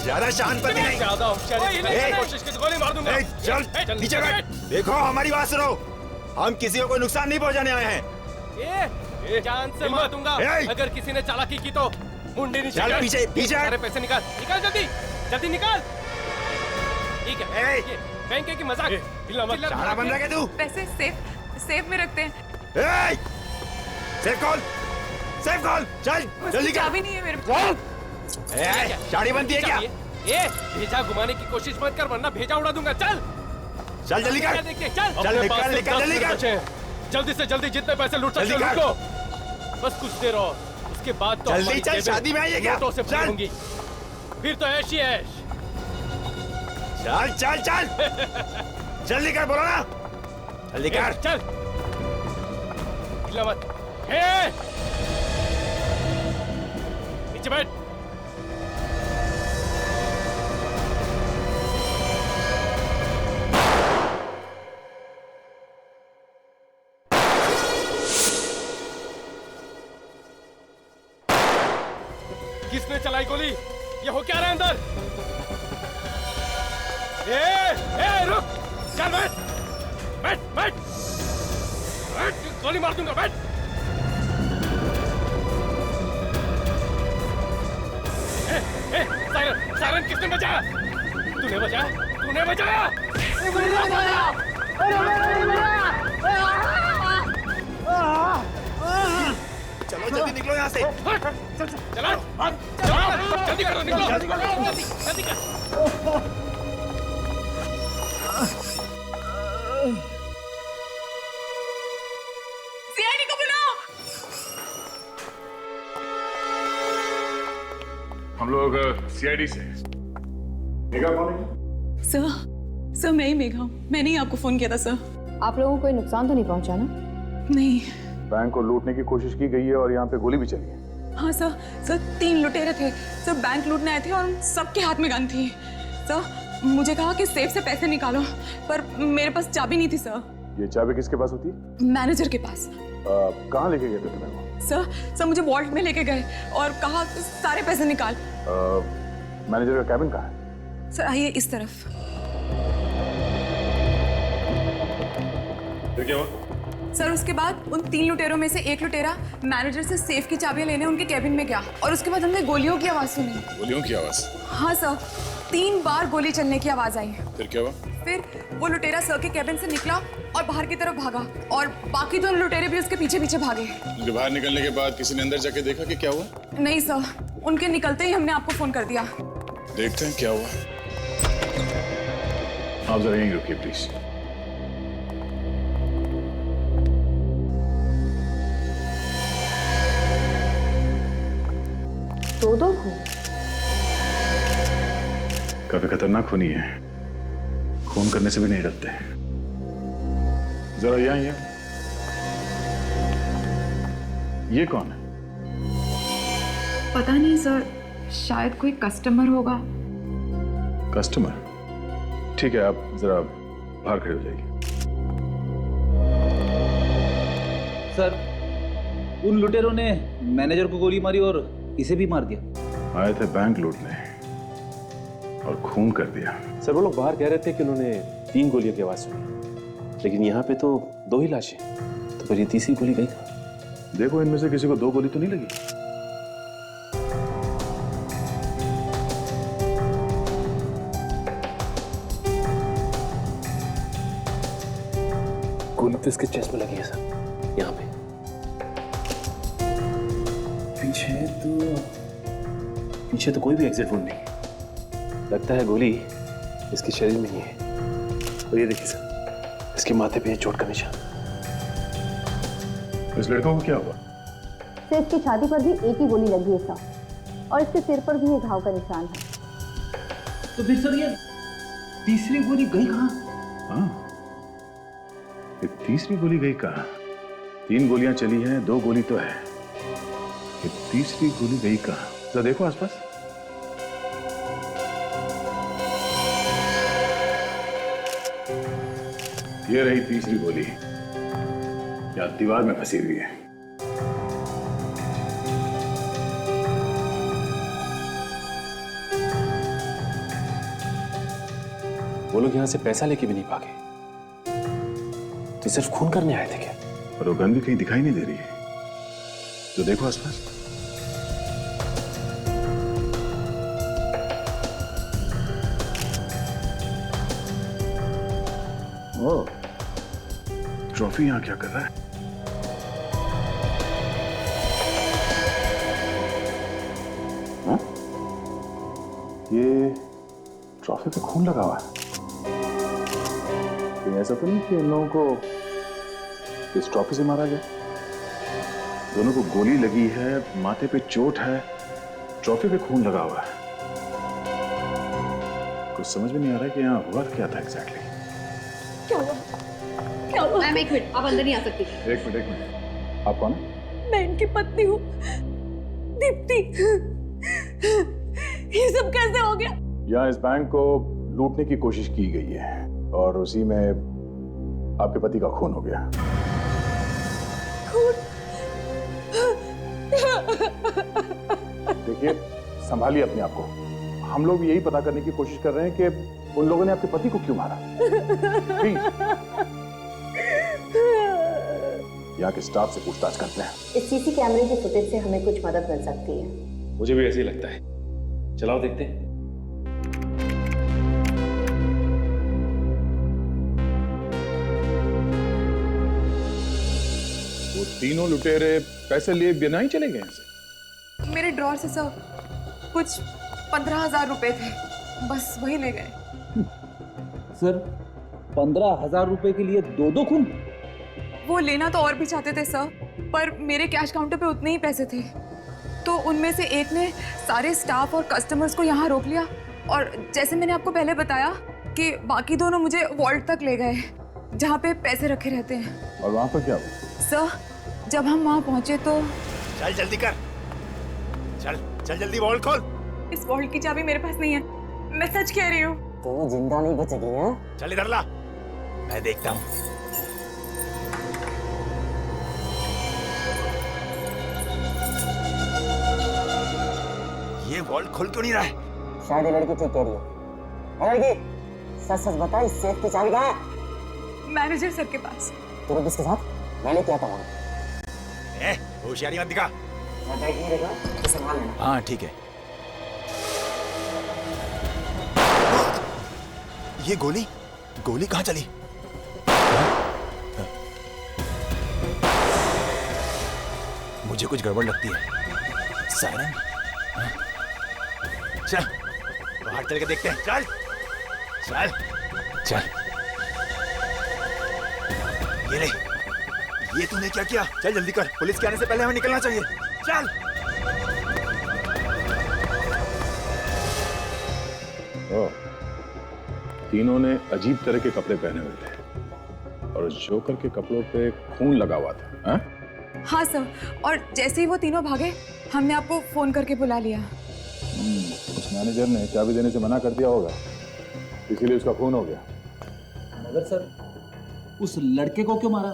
ज्यादा शांत नहीं। ज्यादा होशियारी की कोशिश की तो गोली मार दूंगा। चल नीचे बैठ। देखो हमारी बात सुनो, हम किसी को कोई नुकसान नहीं पहुंचाने आए हैं। जान से मार दूंगा अगर किसी ने चालाकी की तो। मुंडी नीचे चल पीछे पीछे। सारे पैसे निकाल निकाल, जल्दी जल्दी निकाल। ठीक है बैंक की मजाक। चारा बन रहा है तू। पैसे सेफ में रखते हैं। सेफ कॉल चल जल्दी कर। चाबी नहीं है मेरे पास। चाबी बनती है क्या? भेजा घुमाने की कोशिश मत कर वरना भेजा उड़ा दूंगा। चल जल्दी कर। चल निकल जल्दी कर। जल्दी से जल्दी जितने पैसे लूट सकते हो लूट लो। बस कुछ देर और उसके बाद तो जल्दी चल। शादी में आई है क्या? नोटों से भरी होंगी फिर तो ऐश ही ऐश। चल जल्दी कर, बोलो ना जल्दी कर। चल हिला मत। नीचे बैठ। किसने चलाई गोली? ये हो क्या रहा है अंदर? रुक, चल बैठ। गोली मार दूंगा, बैठ। सायरन किसने बचाया? तूने बचाया। चलो जल्दी निकलो यहाँ से। चलो जल्दी करो, निकलो जल्दी कर। सीआईडी को बुलाओ। हम लोग सीआईडी से। मेघा कौन है? सर मैं ही मेघा हूँ। मैंने ही आपको फोन किया था सर। आप लोगों को कोई नुकसान तो नहीं पहुंचा ना? नहीं। बैंक को लूटने की कोशिश की गई है और यहाँ पे गोली भी चली है। हाँ सर 3 लुटेरे थे सर, बैंक लूटने आए थे और सबके हाथ में गन थी सर। मुझे कहा कि सेफ से पैसे निकालो पर मेरे पास चाबी नहीं थी सर। ये चाबी किसके पास होती है? मैनेजर के पास। कहाँ लेके गए थे तुम्हें वो? सर मुझे वॉल्ट में लेके गए और कहा सारे पैसे निकाल। मैनेजर का कैबिन कहाँ है? सर आइए इस तरफ। फिर क्या हुआ? सर उसके बाद उन 3 लुटेरों में से एक लुटेरा मैनेजर से सेफ की चाबियां लेने उनके कैबिन में गया और उसके बाद हमने गोलियों की आवाज सुनी। गोलियों की आवाज? हाँ सर 3 बार गोली चलने की आवाज आई। फिर क्या हुआ? फिर वो लुटेरा सर के कैबिन से निकला और बाहर की तरफ भागा और बाकी 2 लुटेरे भी उसके पीछे पीछे भागे। उनके बाहर निकलने के बाद किसी ने अंदर जाके देखा कि क्या हुआ? नहीं सर, उनके निकलते ही हमने आपको फोन कर दिया। देखते हैं क्या हुआ। आप जरा यहीं रुकिए प्लीज। दो खून? काफी खतरनाक खूनी है, खून करने से भी नहीं डरते। जरा यहाँ ये कौन है? पता नहीं सर, शायद कोई कस्टमर होगा। कस्टमर? ठीक है, आप जरा बाहर खड़े हो जाइए। सर उन लुटेरों ने मैनेजर को गोली मारी और इसे भी मार दिया। आए थे बैंक लूटने और खून कर दिया। सर वो लोग बाहर कह रहे थे कि उन्होंने 3 गोलियों की आवाज सुनी, लेकिन यहाँ पे तो 2 ही लाशें, तो फिर ये तीसरी गोली गई कहाँ? देखो इनमें से किसी को 2 गोली तो नहीं लगी। गोली तो इसके चेस्ट में लगी है सर, यहाँ पे। पीछे तो कोई भी एग्जिट वुंड नहीं, लगता है गोली इसके शरीर में ही है। और ये देखिए सर, इसके माथे पे चोट का निशान। इस लड़कों को क्या हुआ? सर इसकी छाती पर भी एक ही गोली लगी है सर, और इसके सिर पर भी एक घाव का निशान है। तो फिर सर ये तीसरी गोली गई कहाँ? हाँ, ये तीसरी गोली गई कहाँ? 3 गोलियां चली हैं, 2 गोली तो है, ये तीसरी गोली गई कहाँ? जरा देखो आसपास। ये रही तीसरी गोली, या दीवार में फंसी हुई है। वो लोग यहाँ से पैसा लेके भी नहीं भागे, तो सिर्फ खून करने आए थे क्या? और वो गन भी कहीं दिखाई नहीं दे रही है, तो देखो आसपास। ओ, ट्रॉफी यहाँ क्या कर रहा है? हाँ? ये ट्रॉफी पे खून लगा हुआ है। ये ऐसा तो नहीं कि इन लोगों को इस ट्रॉफी से मारा गया? दोनों को गोली लगी है, माथे पे चोट है, ट्रॉफी पे खून लगा हुआ है। कुछ समझ में नहीं आ रहा है कि यहाँ हुआ क्या था एग्जैक्टली। क्या हुआ? क्या हुआ? मैम एक मिनट, आप अंदर नहीं आ सकती। एक मिनट, आप कौन है? मैं इनकी पत्नी हूँ, दीप्ति। ये सब कैसे हो गया? यहाँ इस बैंक को लूटने की कोशिश की गई है और उसी में आपके पति का खून हो गया। देखिए, संभालिए अपने आप को। हम लोग यही पता करने की कोशिश कर रहे हैं कि उन लोगों ने आपके पति को क्यों मारा। प्लीज यहाँ के स्टाफ से पूछताछ करते हैं। इस सीसी कैमरे की फुटेज से हमें कुछ मदद मिल सकती है। मुझे भी ऐसे ही लगता है। चलाओ देखते हैं। वो तीनों लुटेरे पैसे लिए बिना ही चले गए यहाँ से। मेरे ड्रॉर से सर कुछ 15,000 रुपए थे, बस वही ले गए। सर 15,000 रुपए के लिए दो खून? वो लेना तो और भी चाहते थे सर, पर मेरे कैश काउंटर पे उतने ही पैसे थे, तो उनमें से एक ने सारे स्टाफ और कस्टमर्स को यहाँ रोक लिया, और जैसे मैंने आपको पहले बताया कि बाकी दोनों मुझे वॉल्ट तक ले गए जहाँ पे पैसे रखे रहते हैं। और वहां पर क्या हुआ? सर जब हम वहाँ पहुंचे तो चल जल्दी कर, चल चल जल्दी वॉल्ट खोल। इस वॉल्ट की चाबी मेरे पास नहीं है, मैं सच कह रही हूँ। तो जिंदा नहीं बचेगी हैं? चल इधर ला, मैं देखता हूँ। ये वॉल्ट खोल क्यों नहीं रहा है? शायद ये लड़की ठीक कह रही है। लड़की सच सच बता, इस सेफ की चाबी कहाँ है? मैनेजर सर के पास। तेरे किसके साथ? मैंने किया था वहाँ। होशियारी मत दिखा। मैं बैग नहीं देखा, तो संभाल लेना। हाँ ठीक है। ये गोली गोली कहाँ चली? मुझे कुछ गड़बड़ लगती है। सायरन? चल बाहर चल के देखते हैं। चल चल चल। ये ले, ये तूने क्या किया? चल जल्दी कर, पुलिस के आने से पहले हमें निकलना चाहिए। चल। ओह, तीनों ने अजीब तरह के कपड़े पहने हुए थे और उस जोकर के कपड़ों पे खून लगा हुआ था। हाँ? हाँ सर, और जैसे ही वो तीनों भागे हमने आपको फोन करके बुला लिया। उस मैनेजर ने चाबी देने से मना कर दिया होगा, इसीलिए उसका खून हो गया। मगर सर उस लड़के को क्यों मारा?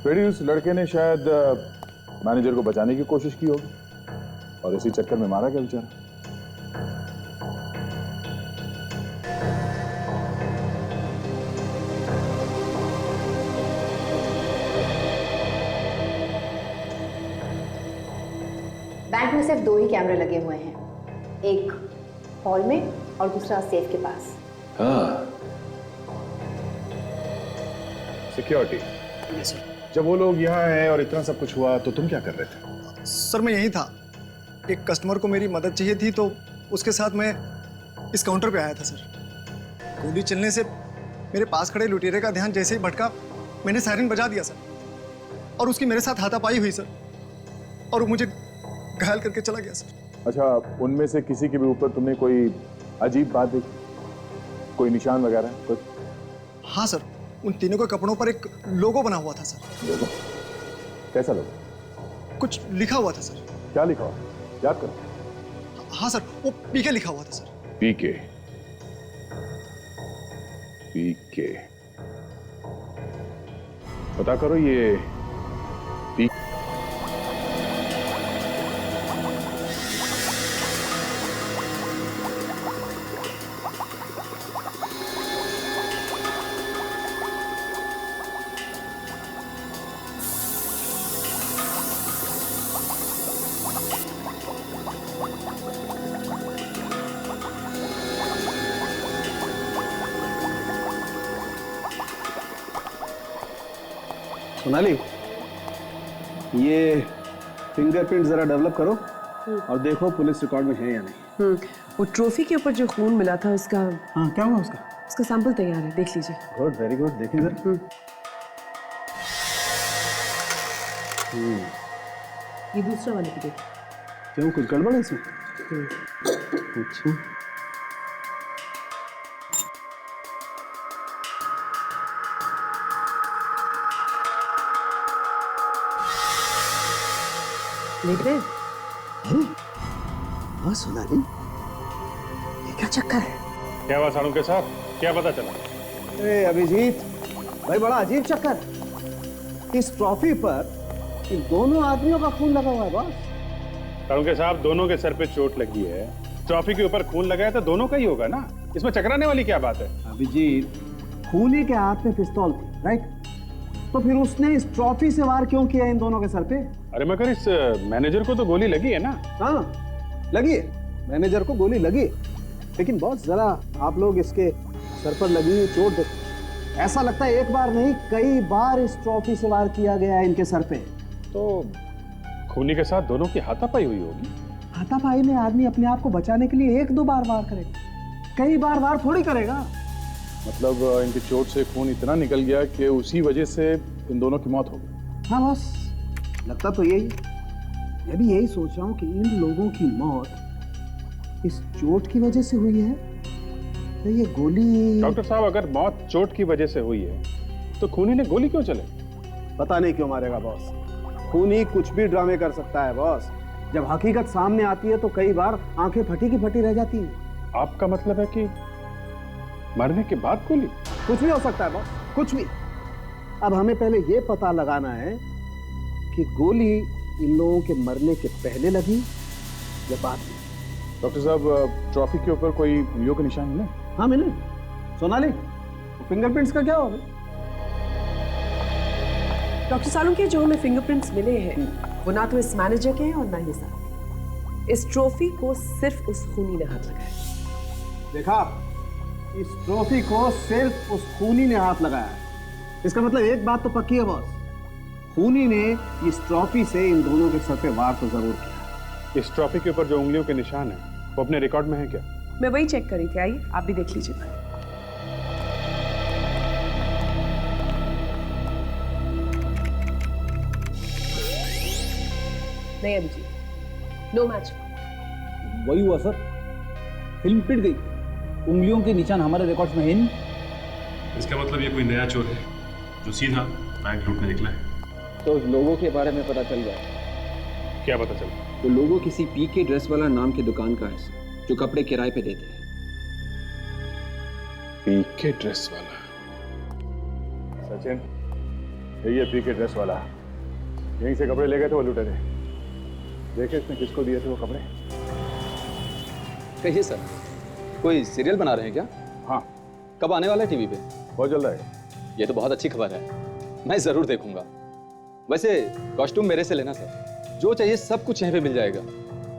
फिर उस लड़के ने शायद मैनेजर को बचाने की कोशिश की होगी और इसी चक्कर में मारा गया बेचारा। बैंक में सिर्फ 2 ही कैमरे लगे हुए हैं, एक हॉल में और दूसरा सेफ के पास। हाँ। सिक्योरिटी, जब वो लोग यहाँ हैं और इतना सब कुछ हुआ तो तुम क्या कर रहे थे? सर मैं यही था, एक कस्टमर को मेरी मदद चाहिए थी तो उसके साथ मैं इस काउंटर पे आया था सर। गोली चलने से मेरे पास खड़े लुटेरे का ध्यान जैसे ही भटका, मैंने सायरन बजा दिया सर, और उसकी मेरे साथ हाथापाई हुई सर, और वो मुझे घायल करके चला गया सर। अच्छा, उनमें से किसी के भी ऊपर तुमने कोई अजीब बात देखी, कोई निशान वगैरह कुछ? हाँ सर, उन तीनों के कपड़ों पर एक लोगो बना हुआ था सर। लोगो? कैसा लोगो? कुछ लिखा हुआ था सर। क्या लिखा हुआ? याद करो। हाँ सर, वो पीके लिखा हुआ था सर। पीके? पीके पता करो ये पी सोनाली, ये फिंगरप्रिंट जरा डेवलप करो और देखो पुलिस रिकॉर्ड में है या नहीं। वो ट्रॉफी के ऊपर जो खून मिला था उसका, हाँ क्या हुआ उसका? उसका सैंपल तैयार है, देख लीजिए। गुड, वेरी गुड, देखें जरा। ये दूसरा वाले भी देखिए। क्यों, कुछ गड़बड़ है इसमें? अच्छा, देख रहे हैं? हाँ सोनाली, ये क्या चक्कर है? क्या हुआ सारू के साथ, क्या पता चला? अरे अभिजीत भाई, बड़ा अजीब चक्कर। इस ट्रॉफी पर इन दोनों आदमियों का खून लगा हुआ है बॉस। सारू के साहब, दोनों के सर पे चोट लगी है, ट्रॉफी के ऊपर खून लगा है तो दोनों का ही होगा ना, इसमें चकराने वाली क्या बात है? अभिजीत, खूनी के हाथ में पिस्तौल थी, राइट? तो फिर उसने इस ट्रॉफी से वार क्यों किया इन दोनों के सर पे? अरे मगर इस मैनेजर को तो गोली लगी है ना? हाँ लगी है, मैनेजर को गोली लगी, लेकिन बॉस जरा आप लोग इसके सर पर लगी हुई चोट देखो। ऐसा लगता है एक बार नहीं, कई बार इस ट्रॉफी से वार किया गया है इनके सर पे। तो खूनी के साथ दोनों की हाथापाई हुई होगी। हाथापाई में आदमी अपने आप को बचाने के लिए एक दो बार वार करेगा, कई बार वार थोड़ी करेगा। मतलब इनकी चोट से खून इतना निकल गया कि उसी वजह से इन दोनों की मौत हो गई। हाँ बॉस, लगता तो यही। मैं भी यही सोच रहा हूँ कि इन लोगों की मौत इस चोट की वजह से हुई है, तो ये गोली। डॉक्टर साहब, अगर मौत चोट की वजह से हुई है तो खूनी ने गोली क्यों चले? पता नहीं क्यों मारेगा बॉस। खूनी कुछ भी ड्रामे कर सकता है बॉस। जब हकीकत सामने आती है तो कई बार आंखें फटी की फटी रह जाती हैं। आपका मतलब है कि मरने के बाद गोली? कुछ भी हो सकता है बॉस, कुछ भी। अब हमें पहले ये पता लगाना है कि गोली इन लोगों के मरने के पहले लगी या बाद में। डॉक्टर साहब, ट्रॉफी के ऊपर कोई उंगलियों के निशान मिले? हाँ मिले। सोनाली, फिंगरप्रिंट्स का क्या होगा? डॉक्टर सालू के जो हमें फिंगरप्रिंट्स मिले हैं वो ना तो इस मैनेजर के हैं और ना ये साहब। इस ट्रॉफी को सिर्फ उस खूनी ने हाथ लगाया। देखा, इस ट्रॉफी को सिर्फ उस खूनी ने हाथ लगाया है। इसका मतलब एक बात तो पक्की है बॉस, खूनी ने इस ट्रॉफी से इन दोनों के सर पे वार तो जरूर किया। इस ट्रॉफी के ऊपर जो उंगलियों के निशान है वो अपने रिकॉर्ड में है क्या? मैं वही चेक कर रही थी, आइए आप भी देख लीजिए। नहीं अभिजीत, नो मैच। वही हुआ सर, फिल्म पिट गई, उंगलियों के निशान हमारे रिकॉर्ड्स में है नहीं। इसका मतलब ये कोई नया चोर है जो सीधा बैंक लूटने निकला है। तो लोगों के बारे में पता चल गया। क्या पता चला? तो लोगों किसी पीके ड्रेस वाला नाम की दुकान का है जो कपड़े किराए पे देते हैं। पीके ड्रेस वाला? सचिन, ये पीके ड्रेस वाला यहीं से कपड़े ले गए थे वो लुटेरे। देखे इसने किसको दिए थे वो कपड़े? कहिए सर, कोई सीरियल बना रहे हैं क्या? हाँ। कब आने वाला है टीवी पे? बहुत जल्द है। ये तो बहुत अच्छी खबर है, मैं जरूर देखूंगा। वैसे कॉस्ट्यूम मेरे से लेना सर, जो चाहिए सब कुछ यहाँ पे मिल जाएगा।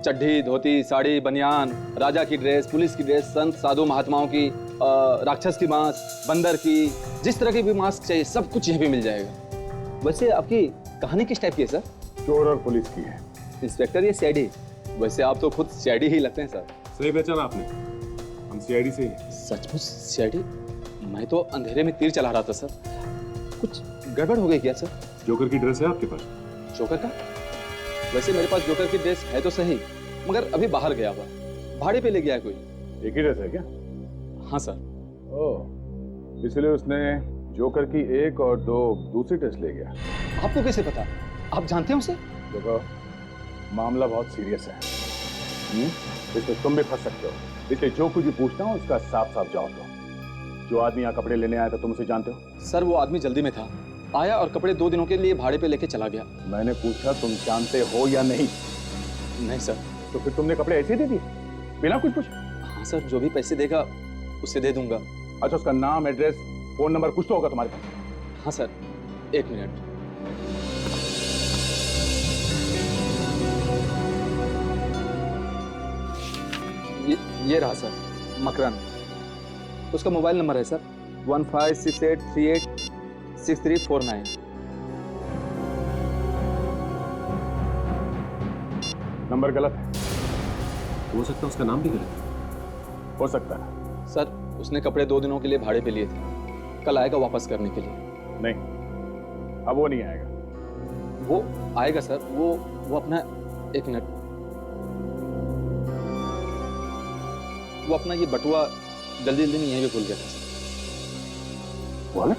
चड्ढी, धोती, साड़ी, बनियान, राजा की ड्रेस, पुलिस की ड्रेस, संत साधु महात्माओं की, राक्षस की मास्क, बंदर की, जिस तरह की भी मास्क चाहिए सब कुछ यहाँ पे मिल जाएगा। वैसे आपकी कहानी किस टाइप की है सर? चोर और पुलिस की है। इंस्पेक्टर या सीआईडी? वैसे आप तो खुद सीआईडी ही लगते हैं सर। सही पहचाना आपने, हम सीआईडी से ही। सचमुच सीआईडी? मैं तो अंधेरे में तीर चला रहा था सर। कुछ गड़बड़ हो गई क्या सर? जोकर की ड्रेस है आपके पास? जोकर का? वैसे मेरे पास जोकर की ड्रेस है तो सही, मगर अभी बाहर गया हुआ, भाड़े पे ले गया है कोई। एक ही ड्रेस है क्या? हाँ सर। ओह, इसलिए उसने जोकर की एक और दो दूसरी ड्रेस ले गया। आपको कैसे पता? आप जानते हैं उसे? देखो, मामला बहुत सीरियस है, इसमें तुम भी फंस सकते हो, इसलिए जो कुछ भी पूछना हो उसका साफ साफ जवाब दो। जो आदमी यहाँ कपड़े लेने आया था तुम उसे जानते हो? सर वो आदमी जल्दी में था, आया और कपड़े 2 दिनों के लिए भाड़े पे लेके चला गया। मैंने पूछा तुम जानते हो या नहीं? नहीं सर। तो फिर तुमने कपड़े ऐसे दे दिए बिना कुछ पूछे? हाँ सर, जो भी पैसे देगा उसे दे दूंगा। अच्छा, उसका नाम, एड्रेस, फोन नंबर कुछ तो होगा तुम्हारे पास? हाँ सर, 1 मिनट। ये रहा सर, मकरन। उसका मोबाइल नंबर है सर 1568386349। नंबर गलत है। हो सकता है उसका नाम भी गलत है। हो सकता है। सर उसने कपड़े 2 दिनों के लिए भाड़े पे लिए थे, कल आएगा वापस करने के लिए। नहीं, अब वो नहीं आएगा। वो आएगा सर, वो अपना, एक मिनट, वो अपना ये बटुआ जल्दी जल्दी में यहीं पे भूल गया था सर। वॉलेट?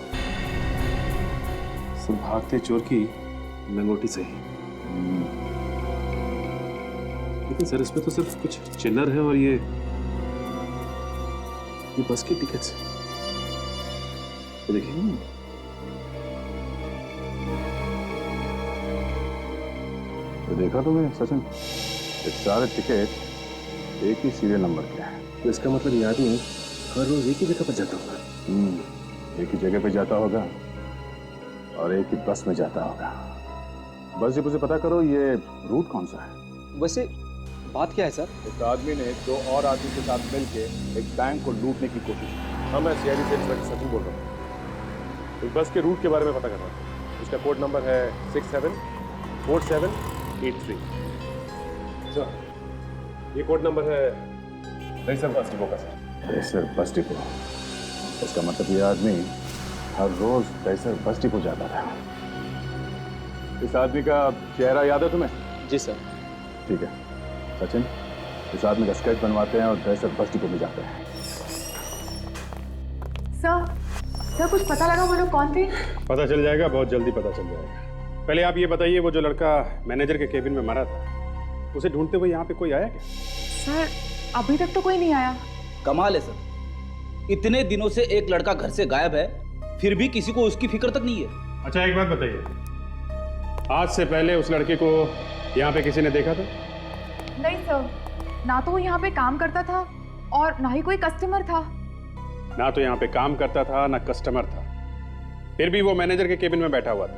सब भागते चोर की लंगोटी सही। लेकिन सर इसमें तो सिर्फ कुछ चिल्लर है और ये बस की टिकट्स। देखिए तो देखा तुमने सचिन, ये सारे टिकट एक ही सीरियल नंबर के हैं। तो इसका मतलब ये आदमी हर रोज एक ही जगह पर जाता होगा। एक ही जगह पे जाता होगा और एक ही बस में जाता होगा। बस डिपो से पता करो ये रूट कौन सा है। वैसे बात क्या है सर? एक आदमी ने 2 और आदमी के साथ मिलके एक बैंक को लूटने की कोशिश की। हाँ, मैं सीआईडी से इंस्पेक्टर सचिन बोल रहा हूँ। एक बस के रूट के बारे में पता कर रहा हूँ। उसका कोड नंबर है 674783। सर ये कोड नंबर है दहीसर बस डिपो का सर। दहीसर बस डिपो, इसका मतलब ये आदमी हर रोज दहीसर बस डिपो जाता था। इस आदमी का चेहरा याद है तुम्हें? जी सर। ठीक है सचिन, इस आदमी का स्केच बनवाते हैं और दहीसर बस डिपो में जाते हैं। सर कुछ पता लगा वो लोग कौन थे? पता चल जाएगा, बहुत जल्दी पता चल जाएगा। पहले आप ये बताइए, वो जो लड़का मैनेजर के केबिन में मरा था, उसे ढूंढते हुए यहाँ पे कोई आया क्या? सर अभी तक तो कोई नहीं आया। कमाल है सर, इतने दिनों से एक लड़का घर से गायब है, फिर भी किसी को उसकी फिक्र तक नहीं है। अच्छा एक बात बताइए, आज से पहले उस लड़के को यहाँ पे किसी ने देखा था? नहीं सर, ना तो वो यहाँ पे काम करता था और ना ही कोई कस्टमर था। ना तो यहाँ पे काम करता था ना कस्टमर था, फिर भी वो मैनेजर के केबिन में बैठा हुआ था।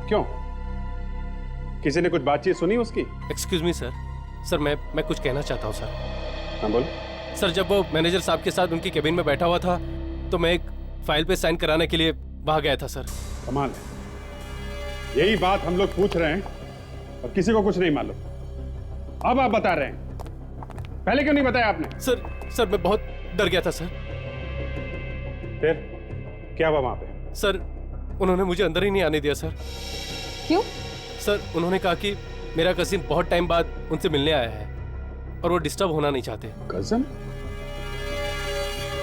क्यों? किसी ने कुछ बातचीत सुनी उसकी? एक्सक्यूज मी सर, सर मैं कुछ कहना चाहता हूँ सर। हाँ बोलो। सर जब वो मैनेजर साहब के साथ उनकी केबिन में बैठा हुआ था तो मैं एक फाइल पे साइन कराने के लिए वहां गया था सर। कमाल है, यही बात हम लोग पूछ रहे हैं और किसी को कुछ नहीं मालूम। अब आप बता रहे हैं, पहले क्यों नहीं बताया आपने? सर मैं बहुत डर गया था सर। फिर क्या हुआ वहां पे? सर उन्होंने मुझे अंदर ही नहीं आने दिया सर। क्यों? सर उन्होंने कहा कि मेरा कजिन बहुत टाइम बाद उनसे मिलने आया है और वो डिस्टर्ब होना नहीं चाहते। कजन?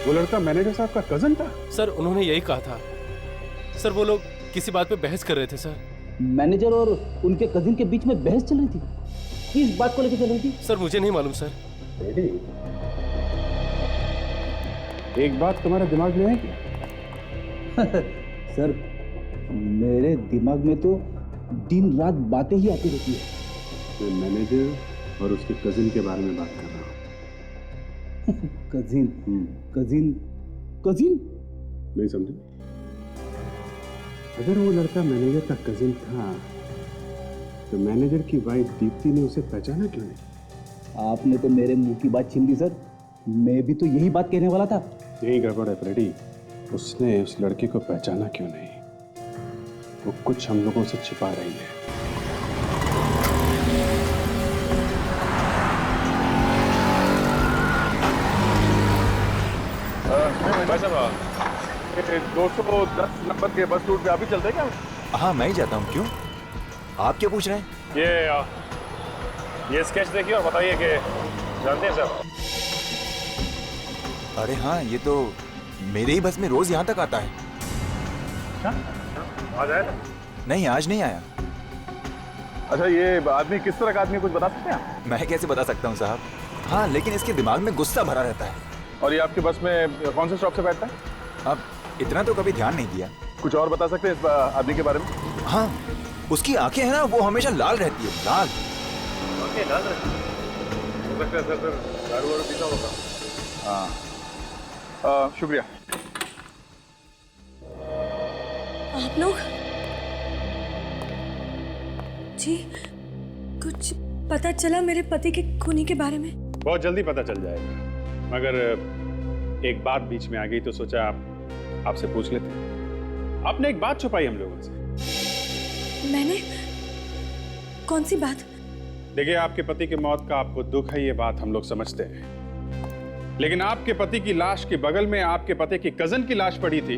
वो लड़का मैनेजर साहब का कजन था? सर उन्होंने यही कहा था। सर वो लोग किसी बात पे बहस कर रहे थे सर। मैनेजर और उनके कजिन के बीच में बहस चल रही थी? किस बात को लेकर चल रही थी? सर मुझे नहीं मालूम सर। एक बात तुम्हारे दिमाग में है क्या? सर मेरे दिमाग में तो दिन रात बातें ही आती रहती है। मैं मैनेजर और उसके कजिन के बारे में बात कर रहा हूँ। कजिन? कजिन? कजिन? नहीं समझे? अगर वो लड़का मैनेजर का कजिन था तो मैनेजर की वाइफ दीप्ति ने उसे पहचाना क्यों नहीं? आपने तो मेरे मुंह की बात छीन ली सर, मैं भी तो यही बात कहने वाला था। यही गड़बड़ है फ्रेडी, उसने उस लड़के को पहचाना क्यों नहीं? वो कुछ हम लोगों से छिपा रही है। भाई साहब, 210 नंबर के बस रूट पे अभी चलते हैं क्या? हाँ मैं ही जाता हूँ। क्यों, आप क्या पूछ रहे हैं? ये स्केच देखिए और बताइए कि जानते हैं सर? अरे हाँ, ये तो मेरे ही बस में रोज यहाँ तक आता है। आज आया था? नहीं, आज नहीं आया। अच्छा, ये आदमी किस तरह का आदमी, कुछ बता सकते हैं? मैं कैसे बता सकता हूँ साहब। हाँ, लेकिन इसके दिमाग में गुस्सा भरा रहता है। और ये आपकी बस में कौन से स्टॉप से बैठता है? अब इतना तो कभी ध्यान नहीं दिया। कुछ और बता सकते हैं इस आदमी के बारे में? हाँ, उसकी आंखें हैं ना, वो हमेशा लाल रहती है। लाल आंखें लाल रहती है? हो सकता है सर दारू वारू पीता होगा। हाँ, शुक्रिया। आप लोग जी, कुछ पता चला मेरे पति के खूनी के बारे में? बहुत जल्दी पता चल जाएगा, मगर एक बात बीच में आ गई तो सोचा आपसे पूछ लेते हैं। आपने एक बात छुपाई हम लोगों से। मैंने? कौन सी बात? देखिए, आपके पति की मौत का आपको दुख है, ये बात हम लोग समझते हैं, लेकिन आपके पति की लाश के बगल में आपके पति की कजन की लाश पड़ी थी।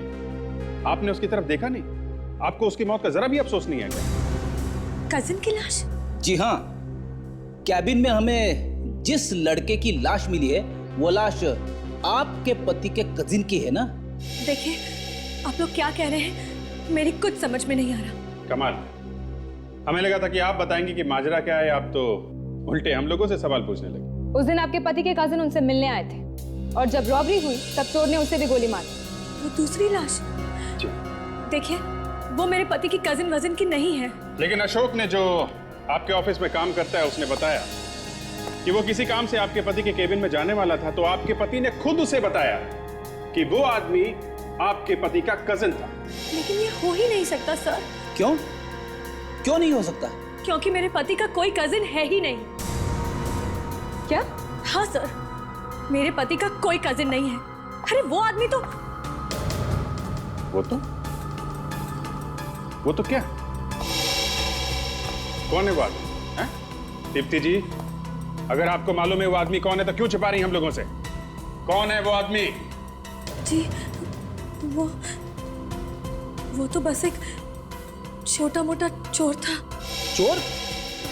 आपने उसकी तरफ देखा नहीं? आपको उसकी मौत का जरा भी अफसोस नहीं है क्या? कजिन की लाश? जी हाँ, कैबिन में हमें जिस लड़के की लाश मिली है वो लाश आपके पति के कजिन की है ना? देखिए, आप लोग क्या कह रहे हैं, मेरी कुछ समझ में नहीं आ रहा। कमाल, हमें लगा था कि आप बताएंगे कि माजरा क्या है, आप तो उल्टे हम लोगों से सवाल पूछने लगे। उस दिन आपके पति के कजिन उनसे मिलने आए थे और जब रॉबरी हुई तब चोर ने उसे भी गोली मारी। वो दूसरी लाश? देखिए, वो मेरे पति की कजिन वजिन की नहीं है। लेकिन अशोक ने, जो आपके ऑफिस में काम करता है, उसने बताया कि वो किसी काम से आपके पति के केबिन में जाने वाला था, तो आपके पति ने खुद उसे बताया कि वो आदमी आपके पति का कजिन था। लेकिन ये हो ही नहीं सकता सर। क्यों? क्यों नहीं हो सकता? क्योंकि मेरे पति का कोई कजिन है ही नहीं। क्या? हाँ सर, मेरे पति का कोई कजिन नहीं है। अरे वो आदमी तो वो तो क्या? कौन है वो आदमी? हैं? दीप्ति जी, अगर आपको मालूम है वो आदमी कौन है तो क्यों छुपा रही हम लोगों से? कौन है वो आदमी? जी, वो तो बस एक छोटा मोटा चोर था। चोर?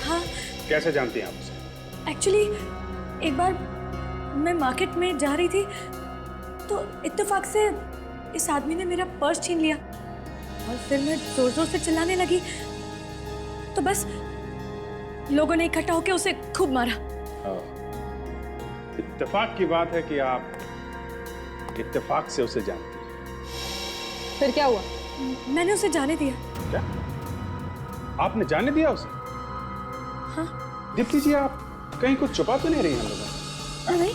हाँ। कैसे जानती हैं आप उसे? एक्चुअली एक बार मैं मार्केट में जा रही थी तो इत्तेफाक से इस आदमी ने मेरा पर्स छीन लिया और फिर मैं जोर जोर से चिल्लाने लगी तो बस लोगों ने इकट्ठा होकर उसे खूब मारा। इत्तेफाक की बात है कि आप इत्तेफाक से उसे जानती हैं। फिर क्या हुआ? मैंने उसे जाने दिया। क्या? आपने जाने दिया उसे? हाँ। दीप्ति जी, आप कहीं कुछ छुपा तो नहीं रही हम लोगों से? नहीं।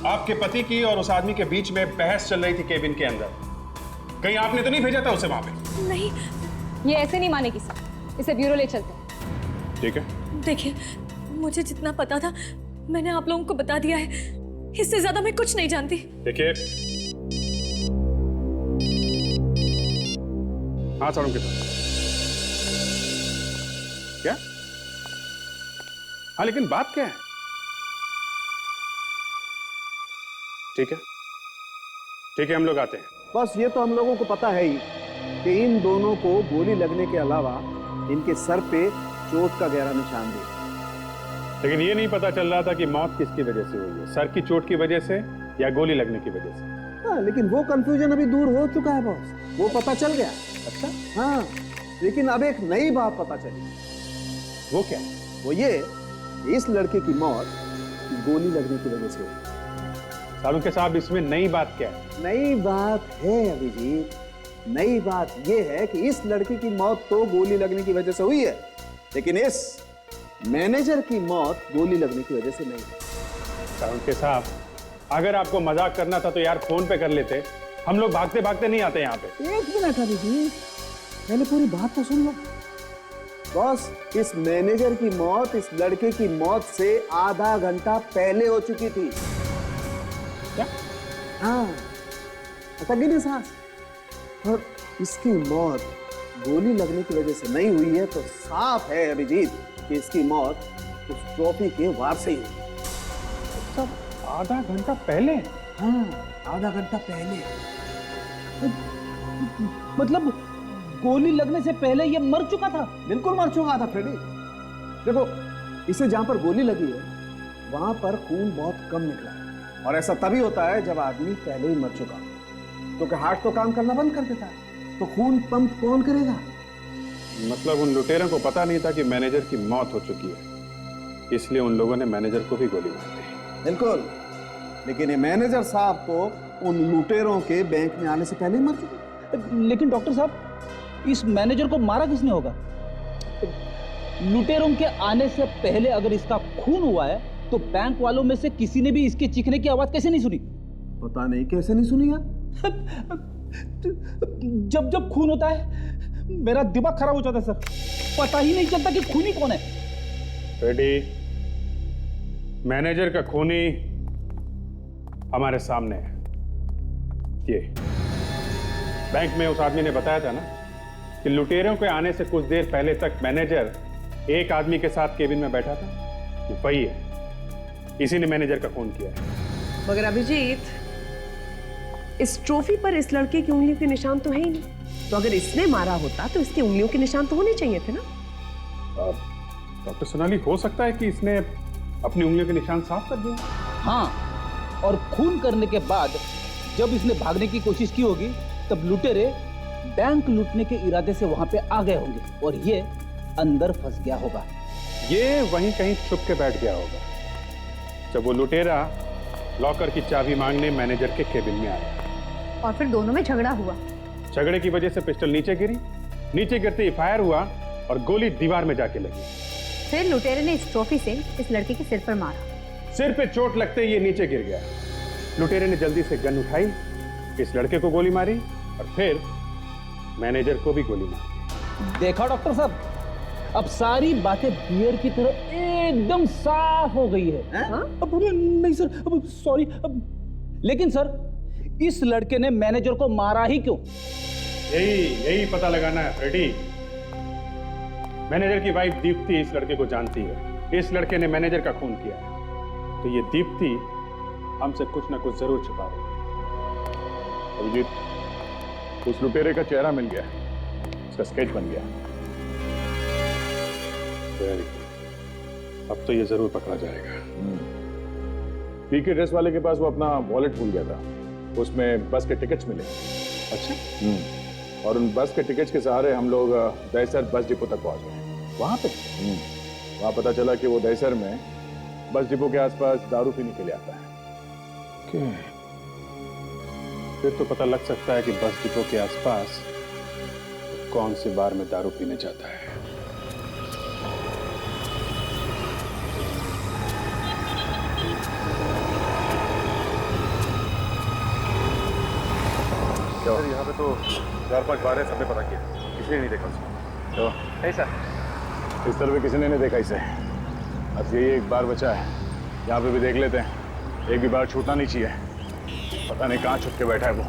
आपके पति की और उस आदमी के बीच में बहस चल रही थी केबिन के अंदर, कहीं आपने तो नहीं भेजा था उसे वहां पे? नहीं। ये ऐसे नहीं मानेगी सर, इसे ब्यूरो ले चलते हैं। ठीक है। देखिए, मुझे जितना पता था मैंने आप लोगों को बता दिया है, इससे ज्यादा मैं कुछ नहीं जानती। देखिए, हाँ साड़ू के साथ क्या? हाँ, लेकिन बात क्या है? ठीक है, ठीक है, हम लोग आते हैं। बस ये तो हम लोगों को पता है ही कि इन दोनों को गोली लगने के अलावा इनके सर पे चोट का गहरा निशान भी। लेकिन ये नहीं पता चल रहा था कि मौत किसकी वजह से हुई है, सर की चोट की वजह से या गोली लगने की वजह से। हाँ, लेकिन वो कंफ्यूजन अभी दूर हो चुका है बॉस, वो पता चल गया। अच्छा? हाँ, लेकिन अब एक नई बात पता चली। वो क्या? वो ये, इस लड़के की मौत गोली लगने की वजह से हुई। सालुंके साहब, इसमें नई बात क्या है? नई बात है अभिजीत, नई बात यह है कि इस लड़के की मौत तो गोली लगने की वजह से हुई है, लेकिन इस मैनेजर की मौत गोली लगने की वजह से नहीं। सालुंके साहब, अगर आपको मजाक करना था तो यार फोन पे कर लेते, हम लोग भागते भागते नहीं आते यहाँ पे। एक मिनट अभिजीत, पहले पूरी बात तो सुन लो। बॉस, इस मैनेजर की मौत इस लड़के की मौत से आधा घंटा पहले हो चुकी थी। क्या? हाँ, अटकी नहीं सांस। और इसकी मौत गोली लगने की वजह से नहीं हुई है तो साफ है अभिजीत कि इसकी मौत उस ट्रॉफी के वार से ही हुई। सब आधा घंटा पहले? हाँ, आधा घंटा पहले। मतलब गोली लगने से पहले ये मर चुका था? बिल्कुल मर चुका था फ्रेडी। देखो, इसे जहां पर गोली लगी है वहां पर खून बहुत कम निकला है, और ऐसा तभी होता है जब आदमी पहले ही मर चुका, क्योंकि हार्ट तो काम करना बंद कर देता है, तो खून पंप कौन करेगा? मतलब उन लुटेरों को पता नहीं था कि मैनेजर की मौत हो चुकी है, इसलिए उन लोगों ने मैनेजर को भी गोली मार दी। बिल्कुल, लेकिन ये मैनेजर साहब तो उन लुटेरों के बैंक में आने से पहले ही मर चुके। लेकिन डॉक्टर साहब, इस मैनेजर को मारा किसने होगा? लुटेरों के आने से पहले अगर इसका खून हुआ है तो बैंक वालों में से किसी ने भी इसके चीखने की आवाज कैसे नहीं सुनी? पता नहीं कैसे नहीं सुनी यार। जब जब खून होता है मेरा दिमाग खराब हो जाता है सर, पता ही नहीं चलता कि खूनी कौन है। रेडी, मैनेजर का खूनी हमारे सामने है। ये बैंक में उस आदमी ने बताया था ना कि लुटेरों के आने से कुछ देर पहले तक मैनेजर एक आदमी के साथ केबिन में बैठा था, ये वही है। इसी ने मैनेजर का खून किया है। मगर अभिजीत, इस ट्रॉफी पर इस लड़के की उंगलियों के निशान तो है ही नहीं। तो अगर इसने मारा होता तो इसकी उंगलियों के निशान तो होने चाहिए थे ना। डॉक्टर सोनाली, हो सकता है कि इसने अपनी उंगलियों के निशान साफ कर दिए। हाँ, और खून करने के बाद जब इसने भागने की कोशिश की होगी तब लुटेरे बैंक लूटने के इरादे से वहां पे आ गए होंगे और ये अंदर फंस गया होगा। ये वहीं कहीं छुप के बैठ गया होगा जब वो लुटेरा लॉकर की चाबी मांगने मैनेजर के केबिन में आया। और फिर दोनों में झगड़ा हुआ। झगड़े की वजह से पिस्टल नीचे गिरी, नीचे गिरते ही फायर हुआ और गोली दीवार में जाके लगी। फिर लुटेरे ने इस ट्रॉफी से इस लड़के के सिर पर मारा। सिर पे चोट लगते ही ये नीचे गिर गया। लुटेरे ने जल्दी से गन उठाई, इस लड़के को गोली मारी और फिर मैनेजर को भी गोली मारी। देखा डॉक्टर साहब, अब सारी बातें बियर की तरह एकदम साफ हो गई है। अब नहीं सर, अब सॉरी। लेकिन सर, इस लड़के ने मैनेजर को मारा ही क्यों? यही पता लगाना है फ्रेडी। मैनेजर की वाइफ दीप्ति इस लड़के को जानती है। इस लड़के ने मैनेजर का खून किया है, तो ये दीप्ति हमसे कुछ ना कुछ जरूर छुपा रही है। अभिजीत, उस लुटेरे का चेहरा मिल गया, उसका स्केच बन गया। वेरी गुड, अब तो ये जरूर पकड़ा जाएगा। पीके ड्रेस वाले के पास वो अपना वॉलेट भूल गया था, उसमें बस के टिकट्स मिले। अच्छा। और उन बस के टिकट्स के सहारे हम लोग दहसर बस डिपो तक पहुंच गए। वहां पे वहां पता चला कि वो दहसर में बस डिपो के आसपास दारू पीने के लिए आता है। फिर तो पता लग सकता है कि बस डिपो के आसपास कौन से बार में दारू पीने जाता है। सर, यहाँ पे तो 4-5 बार है, सबने पता किया, किसी ने नहीं देखा उसको। तो ऐसा इस तरह किसी ने नहीं देखा इसे। अब यही एक बार बचा है, यहाँ पे भी देख लेते हैं। एक भी बार छूटना नहीं चाहिए। पता नहीं कहाँ छुप के बैठा है वो।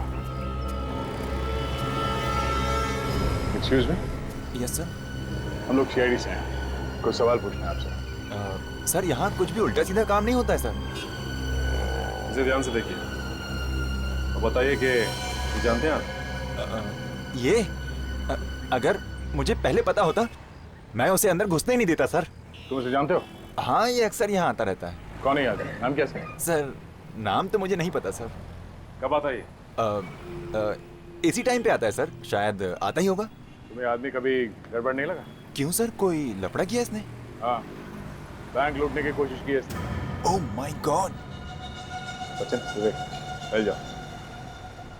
Excuse me. Yes sir. हम लोग सीआईडी से हैं, कुछ सवाल पूछना है आपसे। सर, यहाँ कुछ भी उल्टा सीधा काम नहीं होता है सर। इसे ध्यान से देखिए और बताइए कि जानते हैं आप? अगर मुझे पहले पता होता मैं उसे अंदर घुसने ही नहीं देता सर। तुम उसे जानते हो? हाँ, ये अक्सर यहाँ आता रहता है। कौन है? आता है? नाम क्या है? सर, नाम तो मुझे नहीं पता सर। कब आता है ये? इसी टाइम पे आता है सर, शायद आता ही होगा। तुम्हें आदमी कभी गड़बड़ नहीं लगा? क्यों सर, कोई लफड़ा किया इसने? हाँ, बैंक लूटने की कोशिश की है इसने। Oh my God. बच्चन, चल जाओ।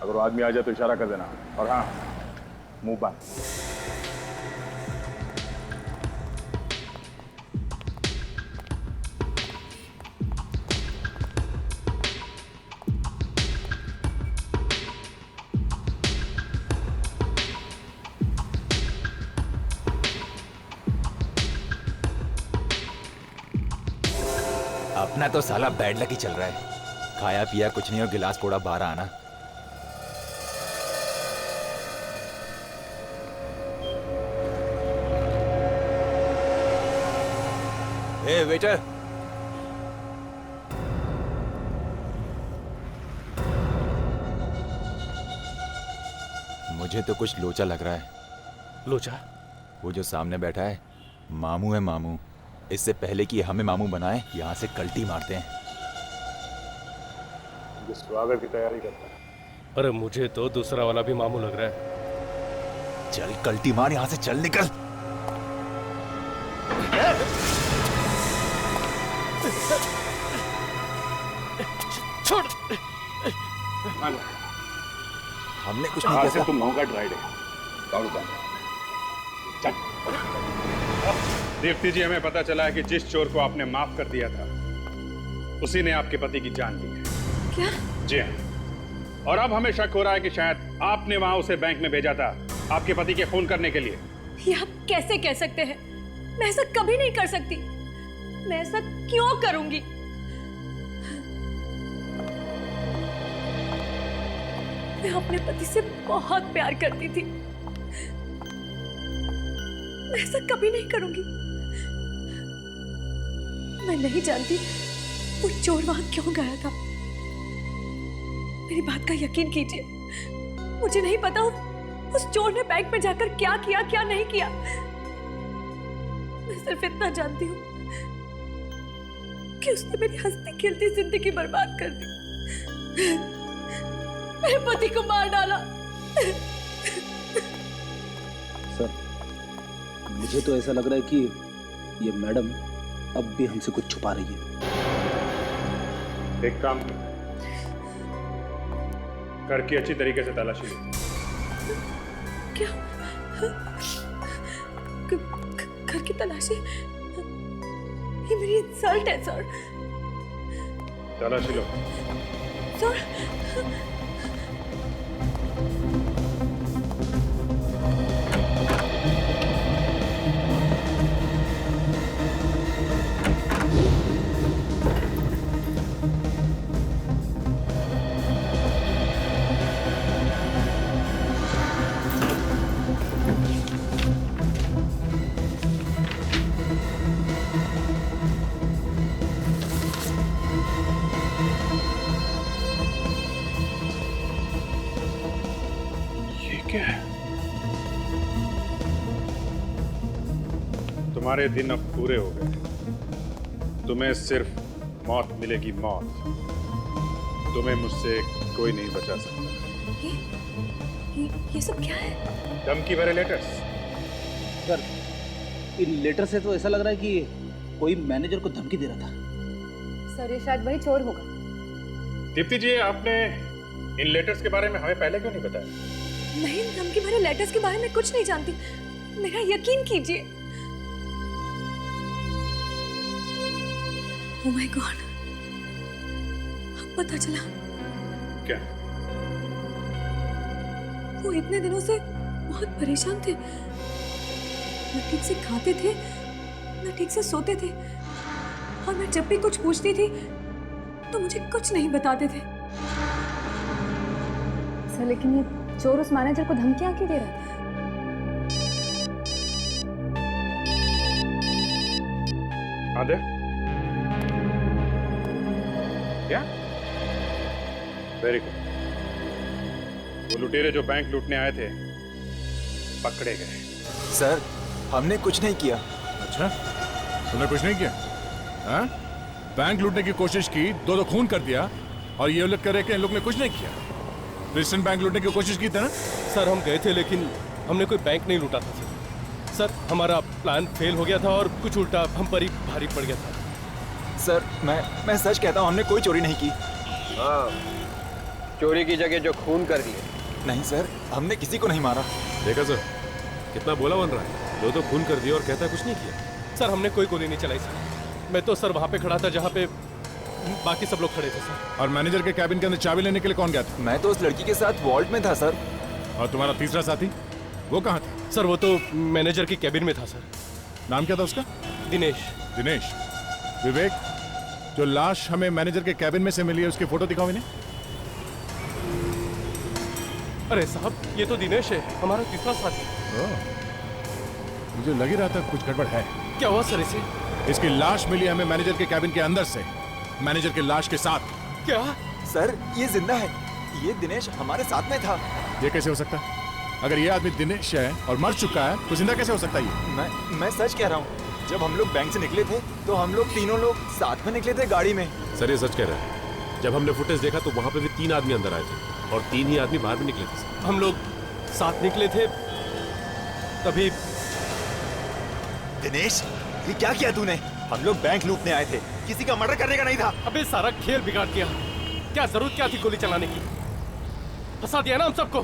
अगर वो आदमी आ जाए तो इशारा कर देना। और हाँ, मुंह बंद। अपना तो साला बैड लक ही चल रहा है। खाया पिया कुछ नहीं और गिलास फोड़ा बाहर आना। ए वेटर, मुझे तो कुछ लोचा लग रहा है। लोचा? वो जो सामने बैठा है मामू है मामू। इससे पहले कि हमें मामू बनाए, यहाँ से कल्टी मारते हैं। स्वागत की तैयारी करता है। अरे मुझे तो दूसरा वाला भी मामू लग रहा है। चल कल्टी मार, यहाँ से चल निकल। छोड़। हमने कुछ नहीं किया। तुम होगा ड्राइड है। चल। दीप्ति जी, हमें पता चला है कि जिस चोर को आपने माफ कर दिया था उसी ने आपके पति की जान ली है। क्या? जी हाँ। और अब हमें शक हो रहा है कि शायद आपने वहां उसे बैंक में भेजा था आपके पति के खून करने के लिए। ये आप कैसे कह सकते हैं? मैं ऐसा कभी नहीं कर सकती। मैं ऐसा क्यों करूंगी? मैं अपने पति से बहुत प्यार करती थी। मैं ऐसा कभी नहीं करूंगी। मैं नहीं जानती वो चोर वहां क्यों गया था। मेरी बात का यकीन कीजिए, मुझे नहीं पता उस चोर ने बैंक में जाकर क्या किया क्या नहीं किया। मैं सिर्फ इतना जानती हूँ कि उसने मेरी हंसती खेलती जिंदगी बर्बाद कर दी, मेरे पति को मार डाला। सर, मुझे तो ऐसा लग रहा है कि ये मैडम अब भी हमसे कुछ छुपा रही है। एक काम कर, घर की अच्छी तरीके से तलाशी लो। क्या? घर की तलाशी? ये मेरी इंसल्ट है सर। तलाशी लो। सर, तुम्हारे दिन अब पूरे हो गए। तुम्हें सिर्फ मौत मिलेगी, मौत। तुम्हें मुझसे कोई नहीं बचा सकता। ये सब क्या है? धमकी भरे लेटर्स। सर, इन लेटर से तो ऐसा लग रहा है कि कोई मैनेजर को धमकी दे रहा था। सर, ये शायद वही चोर होगा। दीप्ति जी, आपने इन लेटर्स के बारे में हमें पहले क्यों नहीं बताया? नहीं, धमकी भरे लेटर्स के बारे में कुछ नहीं जानती, मेरा यकीन कीजिए। ओह माय गॉड, अब पता चला। क्या? वो इतने दिनों से बहुत परेशान थे, न ठीक से खाते थे न ठीक से सोते थे, और मैं जब भी कुछ पूछती थी तो मुझे कुछ नहीं बताते थे। सर, लेकिन ये चोर उस मैनेजर को धमकियां क्यों दे रहा था? आदर? क्या? Very good. वो लुटेरे जो बैंक लूटने आए थे पकड़े गए। सर, हमने कुछ नहीं किया। अच्छा, तुमने कुछ नहीं किया? हाँ? बैंक लूटने की कोशिश की, दो खून कर दिया, और ये लोग कह रहे कि इन लोग ने कुछ नहीं किया। क्रिश्चियन बैंक लूटने की कोशिश की थी ना? सर, हम गए थे लेकिन हमने कोई बैंक नहीं लूटा था सर। हमारा प्लान फेल हो गया था और कुछ उल्टा हम पर ही भारी पड़ गया था। सर, मैं सच कहता हूँ, हमने कोई चोरी नहीं की। हाँ, चोरी की जगह जो खून कर दिए। नहीं सर, हमने किसी को नहीं मारा। देखा सर, कितना बोला बन रहा है। दो खून कर दिया और कहता है कुछ नहीं किया। सर, हमने कोई गोली नहीं चलाई सर। मैं तो सर वहाँ पे खड़ा था जहाँ पे बाकी सब लोग खड़े थे सर। और मैनेजर के कैबिन के अंदर चाबी लेने के लिए कौन गया था? मैं तो उस लड़की के साथ वॉल्ट में था सर। और तुम्हारा तीसरा साथी, वो कहाँ था? सर, वो तो मैनेजर के कैबिन में था सर। नाम क्या था उसका? दिनेश। दिनेश। विवेक, जो लाश हमें मैनेजर के कैबिन में से मिली है, उसकी फोटो दिखाओ इन्हें। अरे साहब, ये तो दिनेश है, हमारा तीसरा साथी। मुझे लग ही रहा था कुछ गड़बड़ है। क्या हुआ सर इसे? इसकी लाश मिली हमें मैनेजर के कैबिन के अंदर से, मैनेजर की लाश के साथ। क्या? सर, ये जिंदा है। ये दिनेश हमारे साथ में था। ये कैसे हो सकता है? अगर ये आदमी दिनेश है और मर चुका है तो जिंदा कैसे हो सकता है ये? मैं सच कह रहा हूँ। जब हम लोग बैंक से निकले थे तो हम लोग तीनों लोग साथ में निकले थे गाड़ी में। सर, ये सच कह रहा है। जब हमने फुटेज देखा तो वहाँ पे भी 3 आदमी अंदर आए थे और 3 ही आदमी बाहर भी निकले थे सर। हम लोग साथ निकले थे तभी। दिनेश, ये क्या किया तूने? हम लोग बैंक लूटने आए थे, किसी का मर्डर करने का नहीं था। अबे सारा खेल बिगाड़ दिया। क्या जरूरत क्या थी गोली चलाने की? फंसा दिया ना हम सबको।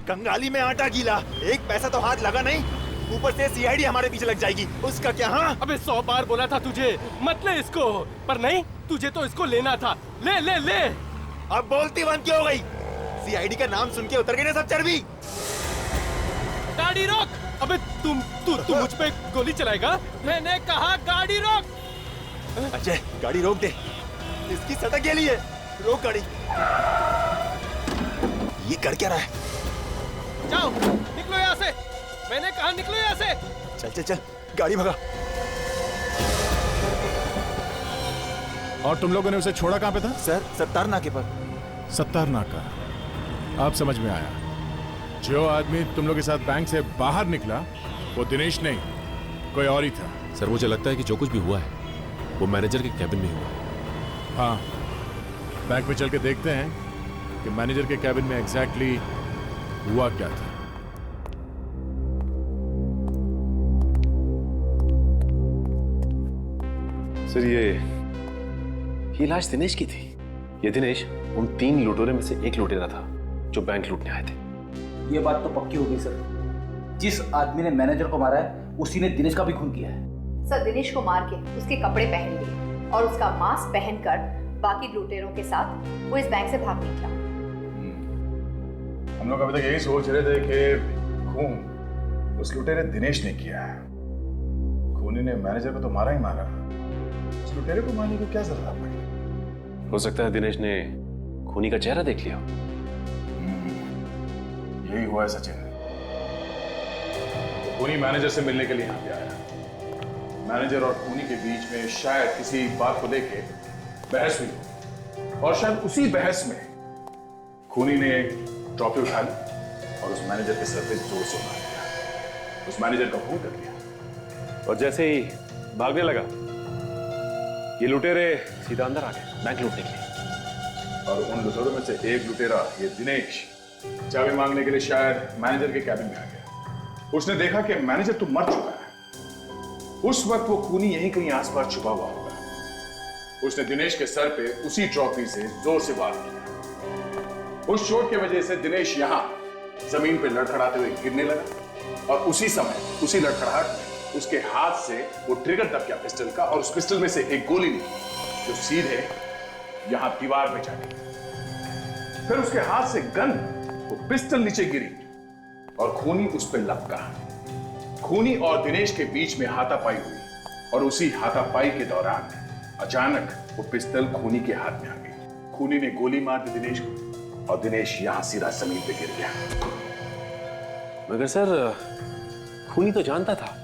कंगाली में आटा गीला, एक पैसा तो हाथ लगा नहीं, ऊपर से सीआईडी हमारे पीछे लग जाएगी, उसका क्या? हाँ, अबे 100 बार बोला था तुझे मत ले इसको, पर नहीं, तुझे तो इसको लेना था। ले ले ले। अब बोलती बंद क्यों हो गई? सीआईडी का नाम सुन के उतर गई ना सब चर्बी। गाड़ी रोक। अबे तू मुझ पे गोली चलाएगा? मैंने कहा गाड़ी रोक। अजय, गाड़ी रोक दे, इसकी सटक गेली है। रोक गाड़ी। ये कर क्या रहा है? जाओ, निकलो यहाँ से। मैंने कहा निकलो यहाँ से। चल चल चल, गाड़ी भगा। और तुम लोगों ने उसे छोड़ा कहाँ पे था? सर, सत्तार नाके पर। सत्तार नाका। अब समझ में आया। जो आदमी तुम लोग के साथ बैंक से बाहर निकला वो दिनेश नहीं, कोई और ही था। सर मुझे लगता है कि जो कुछ भी हुआ है वो मैनेजर के कैबिन में हुआ। हाँ, बैंक में चल के देखते हैं कि मैनेजर के कैबिन में एग्जैक्टली हुआ क्या था। सर ये लाश दिनेश की थी। ये दिनेश उन 3 लुटेरों में से एक लुटेरा था जो बैंक लूटने आए थे। ये बात तो पक्की हो गई सर। जिस आदमी ने मैनेजर को मारा है उसी ने दिनेश का भी खून किया है। सर दिनेश को मार के उसके कपड़े पहन लिए और उसका मास्क पहनकर बाकी लुटेरों के साथ वो इस बैंक से भाग निकला। हम लोग अभी तक यही सोच रहे थे कि खून उस लुटेरे दिनेश ने किया है। खूनी ने मैनेजर को तो मारा ही मारा, उस लुटेरे को मारने की क्या जरूरत पड़ी? हो सकता है दिनेश ने खूनी का चेहरा देख लिया। यही हुआ है सचिन। खूनी मैनेजर से मिलने के लिए यहाँ पे आया। मैनेजर और खूनी के बीच में शायद किसी बात को लेके बहस हुई और शायद उसी बहस में खूनी ने ट्रॉफी उठा ली और उस मैनेजर के सर पे जोर से मार दिया। उस मैनेजर का खून कर दिया और जैसे ही भागने लगा ये लुटेरे सीधा अंदर आ गए बैंक लूटने के लिए। और उन लुटेरों में से एक लुटेरा ये दिनेश चाबी मांगने के लिए शायद मैनेजर के कैबिन में आ गया। उसने देखा कि मैनेजर तो मर चुका है। उस वक्त वो खूनी यहीं कहीं आसपास छुपा हुआ होगा। उसने दिनेश के सर पे उसी ट्रॉफी से जोर से वार किया। उस चोट की वजह से दिनेश यहां जमीन पे लड़खड़ाते हुए गिरने लगा और उसी समय उसी लड़खड़ाहट में उसके हाथ से वो ट्रिगर दब गया पिस्टल का और उस पिस्टल में से एक गोली निकली जो सीधे यहां दीवार पे जा गई। फिर उसके हाथ से गन वो पिस्टल नीचे गिरी और खूनी उस पर लपका। खूनी और दिनेश के बीच में हाथापाई हुई और उसी हाथापाई के दौरान अचानक वो पिस्टल खूनी के हाथ में आ गई। खूनी ने गोली मार दी दिनेश को और दिनेश यहां सीधा जमीन पे गिर गया। मगर सर खूनी तो जानता था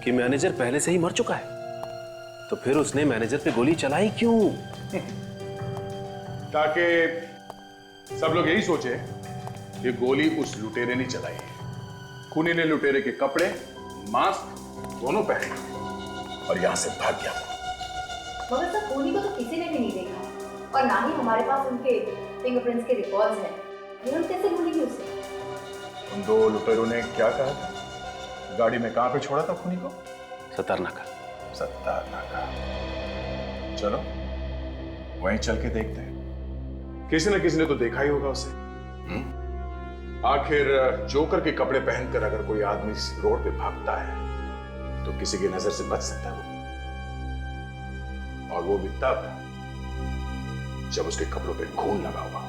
कि मैनेजर पहले से ही मर चुका है, तो फिर उसने मैनेजर पे गोली चलाई क्यों? ताकि सब लोग यही सोचे कि गोली उस लुटेरे ने चलाई है। खूनी ने लुटेरे के कपड़े, मास्क दोनों पहने और यहां से भाग गया। मगर सर खूनी को तो किसी ने भी नहीं देखा और ना ही हमारे पास उनके फिंगरप्रिंट्स के रिकॉर्ड्स हैं। ये हम कैसे भूलेंगे उसे? उन 2 लुटेरों ने क्या कहा था? गाड़ी में कहां पे छोड़ा था खूनी को? सत्तार नाका। सत्तार नाका। चलो वहीं चल के देखते हैं। किसी न किसी ने तो देखा ही होगा उसे। आखिर जोकर के कपड़े पहनकर अगर कोई आदमी रोड पे भागता है तो किसी की नजर से बच सकता है और वो भी तब जब उसके कपड़ों पे खून लगा हुआ।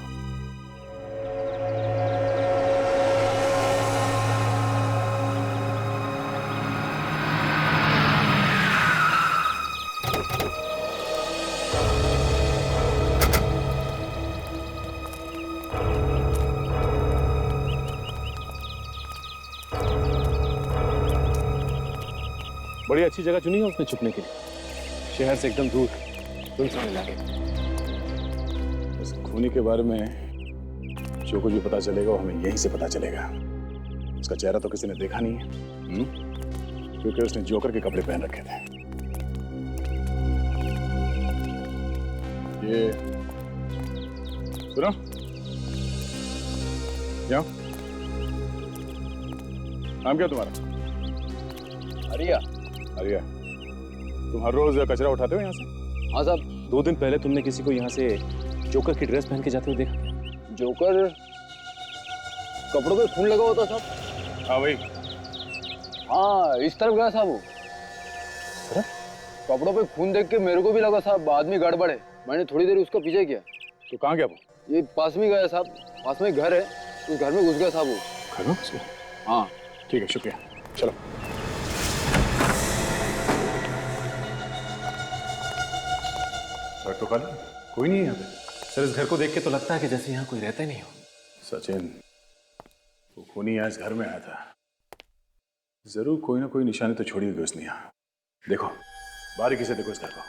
बड़ी अच्छी जगह चुनी है उसने छुपने के लिए, शहर से एकदम दूर, सुनसान इलाके। इस खूनी के बारे में जो कुछ भी पता चलेगा वो हमें यहीं से पता चलेगा। उसका चेहरा तो किसी ने देखा नहीं है, क्योंकि उसने जोकर के कपड़े पहन रखे थे। ये सुनो, जाओ। नाम क्या तुम्हारा? अरिया। अरिया, तुम हर रोज कचरा उठाते हो यहाँ से? हाँ साहब। 2 दिन पहले तुमने किसी को यहाँ से जोकर की ड्रेस पहन के जाते हुए देखा। जोकर कपड़ों पे खून लगा होता साहब। हाँ भाई। हाँ इस तरफ गया साहब वो। कपड़ों पे खून देख के मेरे को भी लगा साहब आदमी गड़बड़ है। मैंने थोड़ी देर उसका पीछे किया। तो कहाँ गया वो? ये पास में गया साहब, पास में घर है, उस घर में घुस गया साहब वो। घर में घुस गया? हाँ ठीक है, शुक्रिया। चलो। तो कल कोई नहीं है यहाँ पे। सर इस घर को देख के तो लगता है कि जैसे यहाँ कोई रहता ही नहीं हो। सचिन, वो खूनी यहाँ इस घर में आया था, जरूर कोई ना कोई निशानी तो छोड़ी होगी उसने यहाँ। देखो, बारीकी से देखो इस घर को।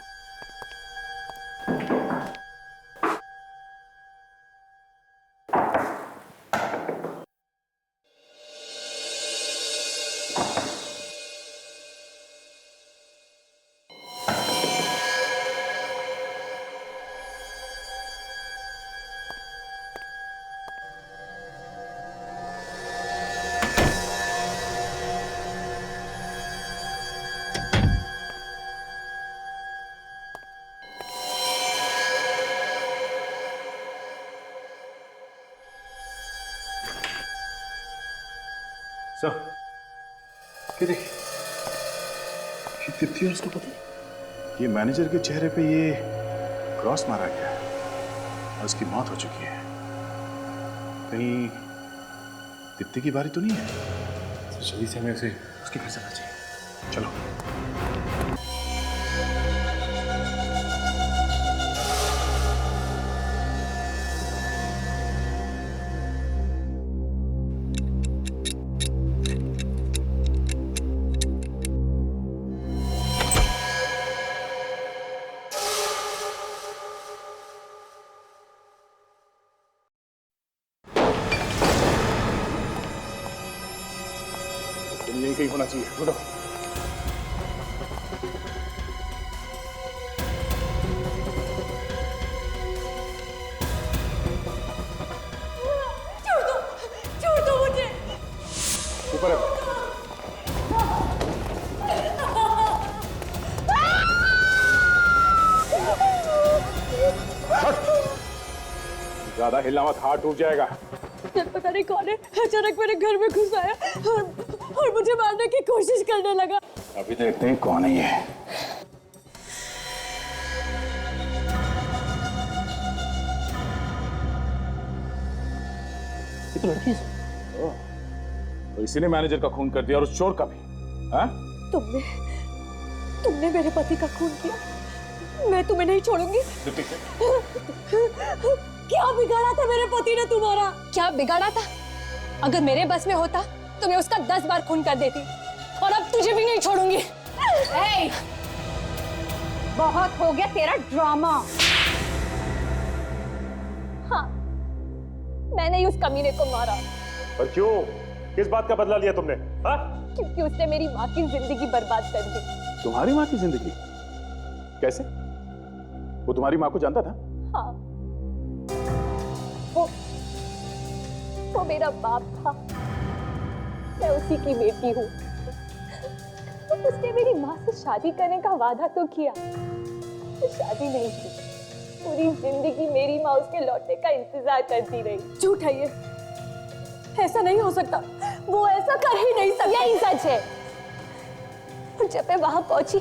सर, ये देखिए, ये दीप्ति और उसका पति, ये मैनेजर के चेहरे पे ये क्रॉस मारा गया है और उसकी मौत हो चुकी है। कहीं दीप्ति की बारी तो नहीं है? तो जल्दी से हमें उसे उसके घर जाना चाहिए। चलो। यही कहीं होना चाहिए। ढूंढो। छोड़ दो मुझे। ऊपर है। ज्यादा हिलना मत, हाथ टूट जाएगा। पता नहीं कौन है अचानक मेरे घर में घुस आया और मुझे मारने की कोशिश करने लगा। अभी देखते हैं कौन है ये। तो लड़की तो इसी ने मैनेजर का खून कर दिया और उस चोर का भी। हाँ? तुमने मेरे पति का खून किया, मैं तुम्हें नहीं छोड़ूंगी। क्या बिगाड़ा था मेरे पति ने तुम्हारा? क्या बिगाड़ा था? अगर मेरे बस में होता तो मैं उसका 10 बार खून कर देती, और अब तुझे भी नहीं छोड़ूंगी। बहुत हो गया तेरा ड्रामा। हाँ, मैंने ही उस कमीने को मारा। पर क्यों? किस बात का बदला लिया तुमने? हाँ? क्योंकि उसने मेरी माँ की जिंदगी बर्बाद कर दी। तुम्हारी माँ की जिंदगी? कैसे? वो तुम्हारी माँ को जानता था? हाँ, वो मेरा बाप था, मैं उसी की बेटी हूँ। उसने मेरी माँ से शादी करने का वादा तो किया, तो शादी नहीं की। पूरी जिंदगी मेरी माँ उसके लौटने का इंतजार करती रही। झूठ है ये, ऐसा नहीं हो सकता। वो ऐसा कर ही नहीं सकता। यही सच है। और जब मैं वहां पहुंची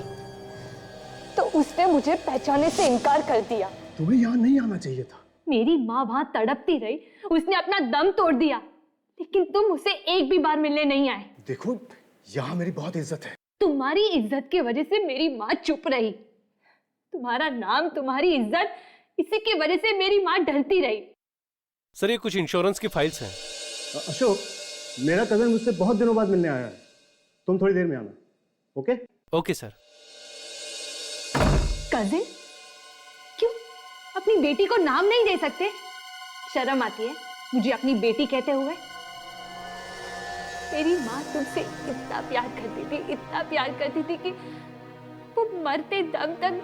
तो उसने मुझे पहचानने से इनकार कर दिया। तुम्हें यहाँ नहीं आना चाहिए था। मेरी माँ वहां तड़पती रही, उसने अपना दम तोड़ दिया, लेकिन तुम उसे एक भी बार मिलने नहीं आए। देखो, यहाँ मेरी बहुत इज्जत है। तुम्हारी इज्जत की वजह से मेरी माँ चुप रही। तुम्हारा नाम, तुम्हारी इज्जत, इसी की वजह से मेरी माँ डरती रही। सर, ये कुछ इंश्योरेंस की फाइल्स हैं। अशोक, मेरा कजन मुझसे बहुत दिनों बाद मिलने आया है। तुम थोड़ी देर में आना। ओके? Okay sir. कजिन? क्यों? अपनी बेटी को नाम नहीं दे सकते? शर्म आती है मुझे अपनी बेटी कहते हुए? मेरी माँ तुमसे इतना प्यार करती थी, इतना प्यार करती थी कि वो मरते दम तक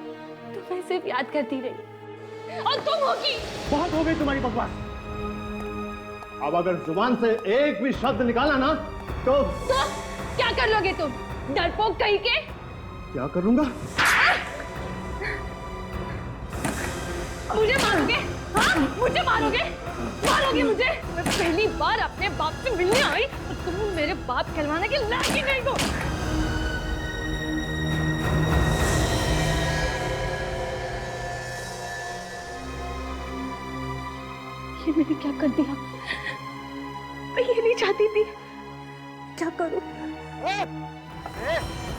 तुम्हें सिर्फ याद करती रही। और तुम होगी। बहुत हो गई तुम्हारी बकवास। अब अगर जुबान से एक भी शब्द निकाला ना तो क्या कर लोगे तुम? डरपोक कहीं के? क्या करूंगा? मुझे मारोगे? हाँ, मुझे मारोगे? मारोगे मुझे? मैं पहली बार अपने बाप से मिलने आई और तुम मेरे बाप कहलाने के लायक ही नहीं हो। ये मैंने क्या कर दिया? मैं ये नहीं चाहती थी। क्या करूं?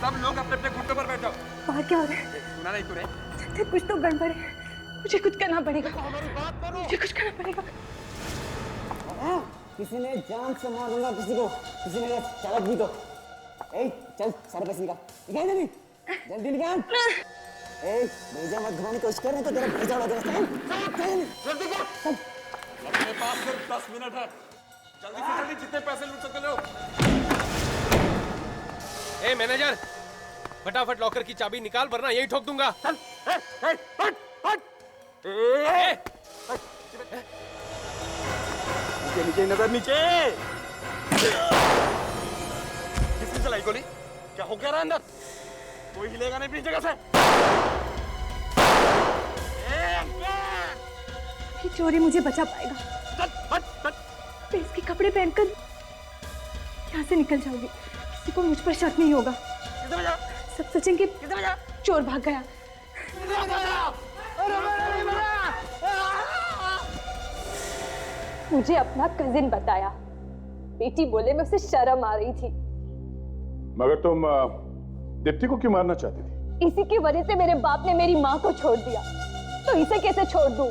सब लोग अपने अपने घुटनों पर बैठो। बाहर क्या हो रहा है? सुना नहीं तूने? कुछ तो गड़बड़ है। मुझे कुछ करना पड़ेगा। मुझे कुछ करना पड़ेगा। किसी ने जान से मार दूंगा किसी को, किसी ने चालक भी तो। ए, चल सारे पैसे निकाल। निकाल जल्दी, जल्दी निकाल। ए, भेजा मत घुमाने की कोशिश कर रहे तो तेरा भेजा उड़ा देगा। चल, जल्दी कर। अपने पास सिर्फ 10 मिनट है। जल्दी से जल्दी जितने पैसे लूट सकते लो। ए मैनेजर, फटाफट लॉकर की चाबी निकाल वरना यही ठोक दूंगा। चल। नीचे नीचे नजर नीचे। किसने चलाई गोली? क्या हो क्या रहा अंदर? कोई हिलेगा नहीं अपनी जगह से। ये चोरी मुझे बचा पाएगा। मैं इसके कपड़े पहनकर यहाँ से निकल जाऊंगी, किसी को मुझ पर शक नहीं होगा। सब सोचेंगे चोर भाग गया। मुझे अपना कजिन बताया, बेटी बोले में उसे शर्म आ रही थी। मगर तुम दीप्ति को क्यों मारना चाहती थी? इसी की वजह से मेरे बाप ने मेरी माँ को छोड़ दिया, तो इसे कैसे छोड़ दूं?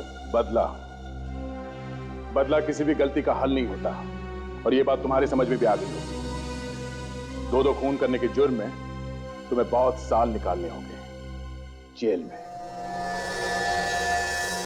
बदला किसी भी गलती का हल नहीं होता, और ये बात तुम्हारी समझ में भी आ गई होगी। दो खून करने के जुर्म में तुम्हें बहुत साल निकालने होंगे जेल में।